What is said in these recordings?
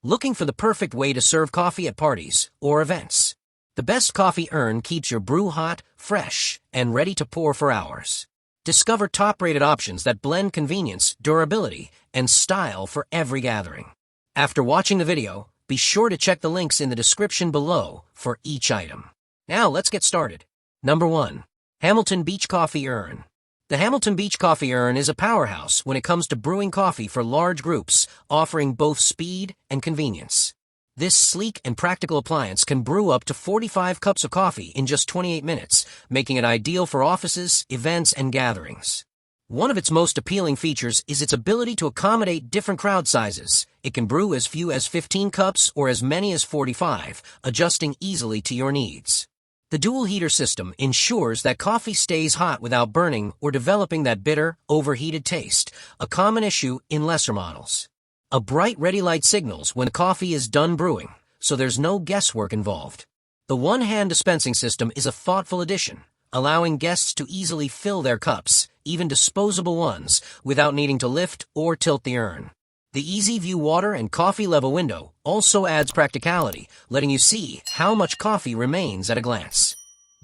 Looking for the perfect way to serve coffee at parties or events? The best coffee urn keeps your brew hot, fresh, and ready to pour for hours. Discover top-rated options that blend convenience, durability, and style for every gathering. After watching the video, be sure to check the links in the description below for each item. Now let's get started. Number 1. Hamilton Beach Coffee Urn. The Hamilton Beach Coffee Urn is a powerhouse when it comes to brewing coffee for large groups, offering both speed and convenience. This sleek and practical appliance can brew up to 45 cups of coffee in just 28 minutes, making it ideal for offices, events, and gatherings. One of its most appealing features is its ability to accommodate different crowd sizes. It can brew as few as 15 cups or as many as 45, adjusting easily to your needs. The dual heater system ensures that coffee stays hot without burning or developing that bitter, overheated taste, a common issue in lesser models. A bright ready light signals when coffee is done brewing, so there's no guesswork involved. The one-hand dispensing system is a thoughtful addition, allowing guests to easily fill their cups, even disposable ones, without needing to lift or tilt the urn. The Easy View water and coffee level window also adds practicality, letting you see how much coffee remains at a glance.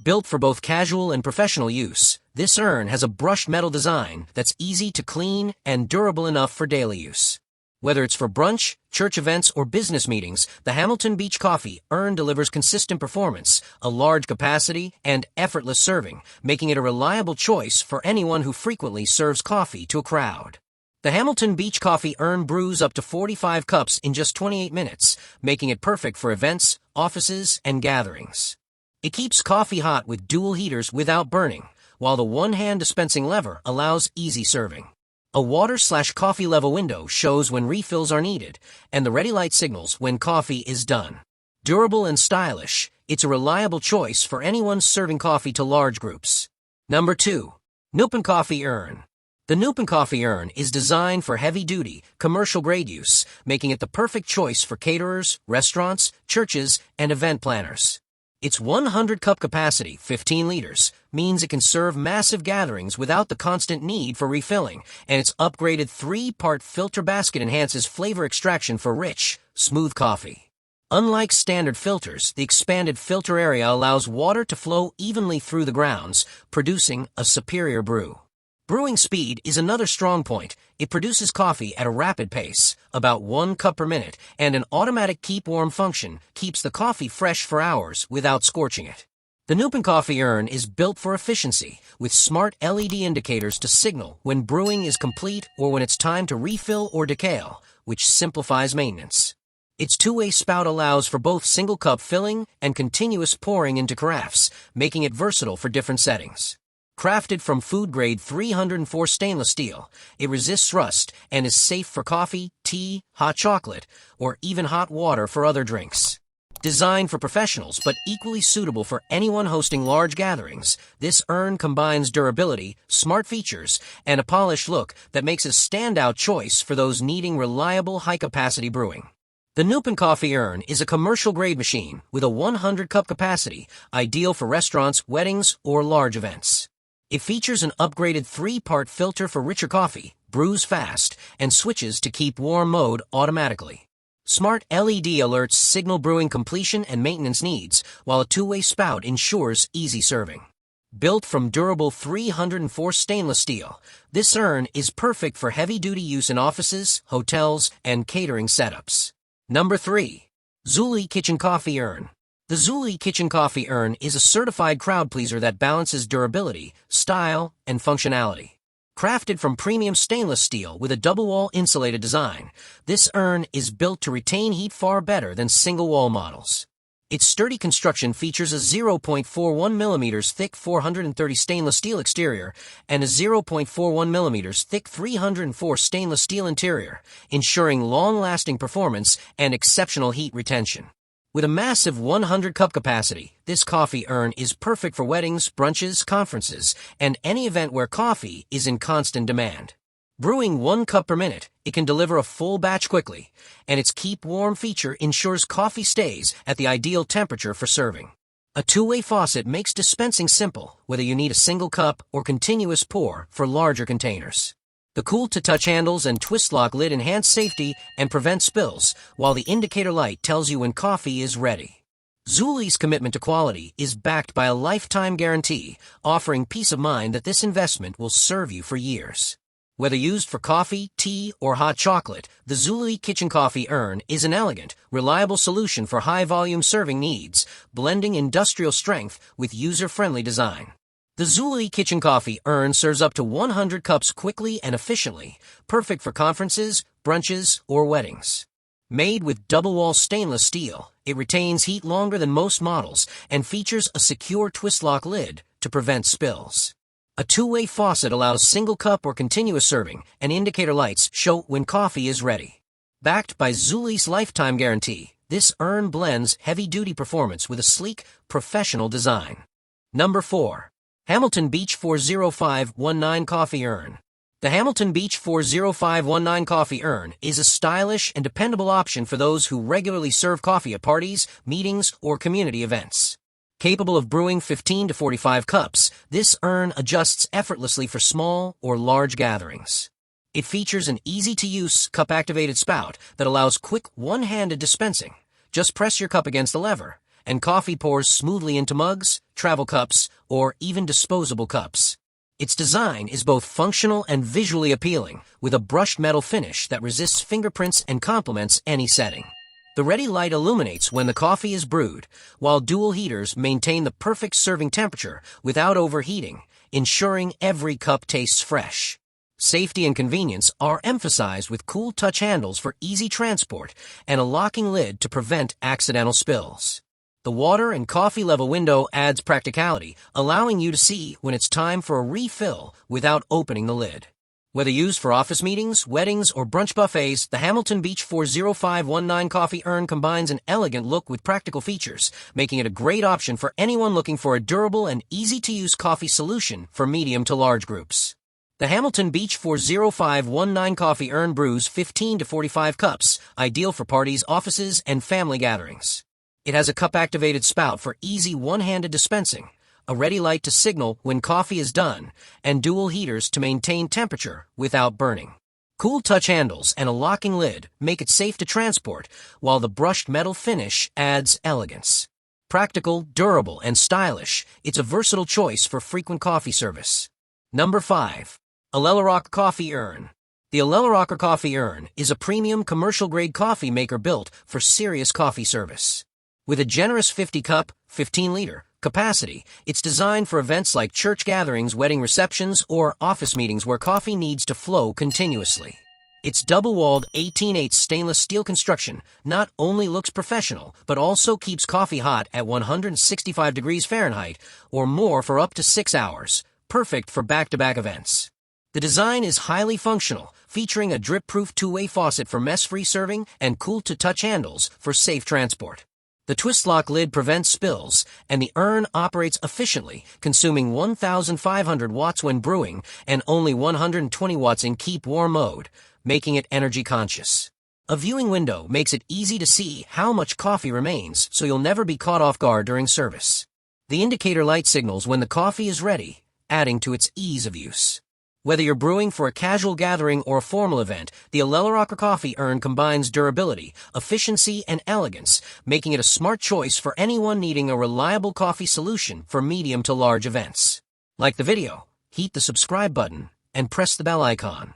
Built for both casual and professional use, this urn has a brushed metal design that's easy to clean and durable enough for daily use. Whether it's for brunch, church events, or business meetings, the Hamilton Beach Coffee Urn delivers consistent performance, a large capacity, and effortless serving, making it a reliable choice for anyone who frequently serves coffee to a crowd. The Hamilton Beach Coffee Urn brews up to 45 cups in just 28 minutes, making it perfect for events, offices, and gatherings. It keeps coffee hot with dual heaters without burning, while the one-hand dispensing lever allows easy serving. A water/coffee level window shows when refills are needed, and the ready light signals when coffee is done. Durable and stylish, it's a reliable choice for anyone serving coffee to large groups. Number 2. NUPANT Coffee Urn. The NUPANT Coffee Urn is designed for heavy-duty, commercial-grade use, making it the perfect choice for caterers, restaurants, churches, and event planners. Its 100-cup capacity, 15 liters, means it can serve massive gatherings without the constant need for refilling, and its upgraded 3-part filter basket enhances flavor extraction for rich, smooth coffee. Unlike standard filters, the expanded filter area allows water to flow evenly through the grounds, producing a superior brew. Brewing speed is another strong point. It produces coffee at a rapid pace, about 1 cup per minute, and an automatic keep warm function keeps the coffee fresh for hours without scorching it. The NUPANT Coffee Urn is built for efficiency, with smart LED indicators to signal when brewing is complete or when it's time to refill or decale, which simplifies maintenance. Its two-way spout allows for both single-cup filling and continuous pouring into carafes, making it versatile for different settings. Crafted from food-grade 304 stainless steel, it resists rust and is safe for coffee, tea, hot chocolate, or even hot water for other drinks. Designed for professionals but equally suitable for anyone hosting large gatherings, this urn combines durability, smart features, and a polished look that makes a standout choice for those needing reliable high-capacity brewing. The NUPANT Coffee Urn is a commercial-grade machine with a 100-cup capacity, ideal for restaurants, weddings, or large events. It features an upgraded 3-part filter for richer coffee, brews fast, and switches to keep warm mode automatically. Smart LED alerts signal brewing completion and maintenance needs, while a two-way spout ensures easy serving. Built from durable 304 stainless steel, this urn is perfect for heavy-duty use in offices, hotels, and catering setups. Number 3. Zulay Kitchen Coffee Urn. The Zulay Kitchen Coffee Urn is a certified crowd pleaser that balances durability, style, and functionality. Crafted from premium stainless steel with a double-wall insulated design, this urn is built to retain heat far better than single-wall models. Its sturdy construction features a 0.41 mm thick 430 stainless steel exterior and a 0.41 mm thick 304 stainless steel interior, ensuring long-lasting performance and exceptional heat retention. With a massive 100-cup capacity, this coffee urn is perfect for weddings, brunches, conferences, and any event where coffee is in constant demand. Brewing 1 cup per minute, it can deliver a full batch quickly, and its Keep Warm feature ensures coffee stays at the ideal temperature for serving. A two-way faucet makes dispensing simple, whether you need a single cup or continuous pour for larger containers. The cool-to-touch handles and twist-lock lid enhance safety and prevent spills, while the indicator light tells you when coffee is ready. Zulay's commitment to quality is backed by a lifetime guarantee, offering peace of mind that this investment will serve you for years. Whether used for coffee, tea, or hot chocolate, the Zulay Kitchen Coffee Urn is an elegant, reliable solution for high-volume serving needs, blending industrial strength with user-friendly design. The Zulay Kitchen Coffee Urn serves up to 100 cups quickly and efficiently, perfect for conferences, brunches, or weddings. Made with double-wall stainless steel, it retains heat longer than most models and features a secure twist-lock lid to prevent spills. A two-way faucet allows single cup or continuous serving, and indicator lights show when coffee is ready. Backed by Zulay's lifetime guarantee, this urn blends heavy-duty performance with a sleek, professional design. Number 4. Hamilton Beach 40519 Coffee Urn. The Hamilton Beach 40519 Coffee Urn is a stylish and dependable option for those who regularly serve coffee at parties, meetings, or community events. Capable of brewing 15 to 45 cups, this urn adjusts effortlessly for small or large gatherings. It features an easy-to-use cup-activated spout that allows quick one-handed dispensing. Just press your cup against the lever, and coffee pours smoothly into mugs, travel cups, or even disposable cups. Its design is both functional and visually appealing, with a brushed metal finish that resists fingerprints and complements any setting. The ready light illuminates when the coffee is brewed, while dual heaters maintain the perfect serving temperature without overheating, ensuring every cup tastes fresh. Safety and convenience are emphasized with cool touch handles for easy transport and a locking lid to prevent accidental spills. The water and coffee level window adds practicality, allowing you to see when it's time for a refill without opening the lid. Whether used for office meetings, weddings, or brunch buffets, the Hamilton Beach 40519 Coffee Urn combines an elegant look with practical features, making it a great option for anyone looking for a durable and easy-to-use coffee solution for medium to large groups. The Hamilton Beach 40519 Coffee Urn brews 15 to 45 cups, ideal for parties, offices, and family gatherings. It has a cup-activated spout for easy one-handed dispensing, a ready light to signal when coffee is done, and dual heaters to maintain temperature without burning. Cool touch handles and a locking lid make it safe to transport, while the brushed metal finish adds elegance. Practical, durable, and stylish, it's a versatile choice for frequent coffee service. Number 5. alelarocr Coffee Urn. The alelarocr Coffee Urn is a premium commercial-grade coffee maker built for serious coffee service. With a generous 50-cup, 15-liter capacity, it's designed for events like church gatherings, wedding receptions, or office meetings where coffee needs to flow continuously. Its double-walled 18/8 stainless steel construction not only looks professional, but also keeps coffee hot at 165 degrees Fahrenheit or more for up to 6 hours, perfect for back-to-back events. The design is highly functional, featuring a drip-proof two-way faucet for mess-free serving and cool-to-touch handles for safe transport. The twist-lock lid prevents spills, and the urn operates efficiently, consuming 1,500 watts when brewing and only 120 watts in keep warm mode, making it energy conscious. A viewing window makes it easy to see how much coffee remains, so you'll never be caught off guard during service. The indicator light signals when the coffee is ready, adding to its ease of use. Whether you're brewing for a casual gathering or a formal event, the alelarocr Coffee Urn combines durability, efficiency, and elegance, making it a smart choice for anyone needing a reliable coffee solution for medium to large events. Like the video, hit the subscribe button, and press the bell icon.